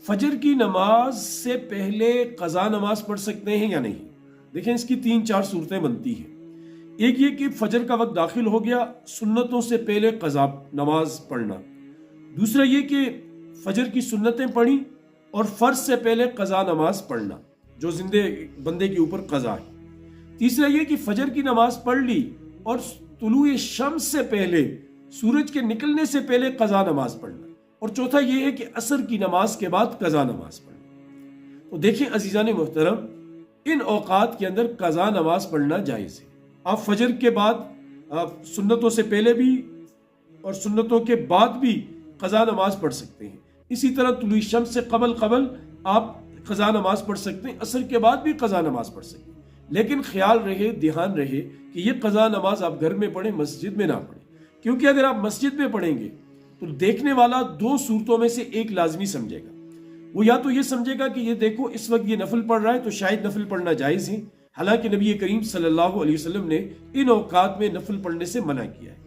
فجر کی نماز سے پہلے قضا نماز پڑھ سکتے ہیں یا نہیں؟ دیکھیں اس کی 3-4 صورتیں بنتی ہیں۔ ایک یہ کہ فجر کا وقت داخل ہو گیا، سنتوں سے پہلے قضا نماز پڑھنا۔ دوسرا یہ کہ فجر کی سنتیں پڑھی اور فرض سے پہلے قضا نماز پڑھنا جو زندے بندے کے اوپر قضا ہے۔ تیسرا یہ کہ فجر کی نماز پڑھ لی اور طلوع شمس سے پہلے، سورج کے نکلنے سے پہلے قضا نماز پڑھنا۔ اور چوتھا یہ ہے کہ عصر کی نماز کے بعد قضا نماز پڑھنا۔ تو دیکھیں عزیزان محترم، ان اوقات کے اندر قضا نماز پڑھنا جائز ہے۔ آپ فجر کے بعد سنتوں سے پہلے بھی اور سنتوں کے بعد بھی قضا نماز پڑھ سکتے ہیں۔ اسی طرح طلوع شمس سے قبل آپ قضا نماز پڑھ سکتے ہیں، عصر کے بعد بھی قضا نماز پڑھ سکتے ہیں۔ لیکن خیال رہے، دھیان رہے کہ یہ قضا نماز آپ گھر میں پڑھیں، مسجد میں نہ پڑھیں، کیونکہ اگر آپ مسجد میں پڑھیں گے تو دیکھنے والا 2 صورتوں میں سے ایک لازمی سمجھے گا۔ وہ یا تو یہ سمجھے گا کہ یہ دیکھو اس وقت یہ نفل پڑھ رہا ہے تو شاید نفل پڑھنا جائز ہے، حالانکہ نبی کریم صلی اللہ علیہ وسلم نے ان اوقات میں نفل پڑھنے سے منع کیا ہے۔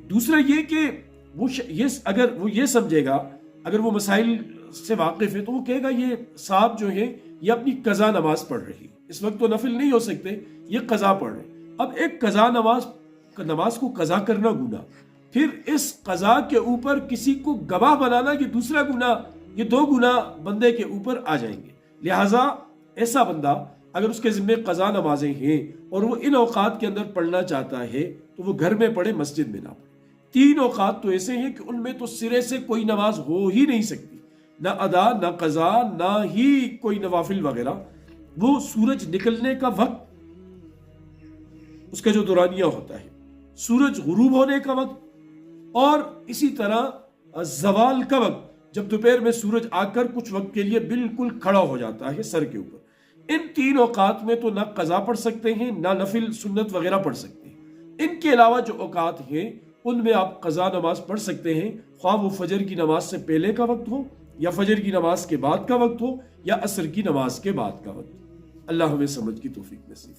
دوسرا یہ کہ اگر وہ یہ سمجھے گا، اگر وہ مسائل سے واقف ہے تو وہ کہے گا یہ صاحب جو ہے یہ اپنی قضا نماز پڑھ رہی، اس وقت تو نفل نہیں ہو سکتے، یہ قضا پڑھ رہے۔ اب ایک قضا نماز کو قضا کرنا گناہ، پھر اس قضا کے اوپر کسی کو گواہ بنانا یہ دوسرا گناہ، یہ 2 گناہ بندے کے اوپر آ جائیں گے۔ لہٰذا ایسا بندہ اگر اس کے ذمہ قضا نمازیں ہیں اور وہ ان اوقات کے اندر پڑھنا چاہتا ہے تو وہ گھر میں پڑھے، مسجد میں نہ پڑھے۔ 3 اوقات تو ایسے ہیں کہ ان میں تو سرے سے کوئی نماز ہو ہی نہیں سکتی، نہ ادا، نہ قضا، نہ ہی کوئی نوافل وغیرہ۔ وہ سورج نکلنے کا وقت، اس کا جو دورانیہ ہوتا ہے، سورج غروب ہونے کا وقت، اور اسی طرح زوال کا وقت جب دوپہر میں سورج آ کر کچھ وقت کے لیے بالکل کھڑا ہو جاتا ہے سر کے اوپر۔ ان 3 اوقات میں تو نہ قضا پڑھ سکتے ہیں، نہ نفل سنت وغیرہ پڑھ سکتے ہیں۔ ان کے علاوہ جو اوقات ہیں ان میں آپ قضا نماز پڑھ سکتے ہیں، خواہ وہ فجر کی نماز سے پہلے کا وقت ہو، یا فجر کی نماز کے بعد کا وقت ہو، یا عصر کی نماز کے بعد کا وقت۔ اللہ ہمیں سمجھ کی توفیق نصیب۔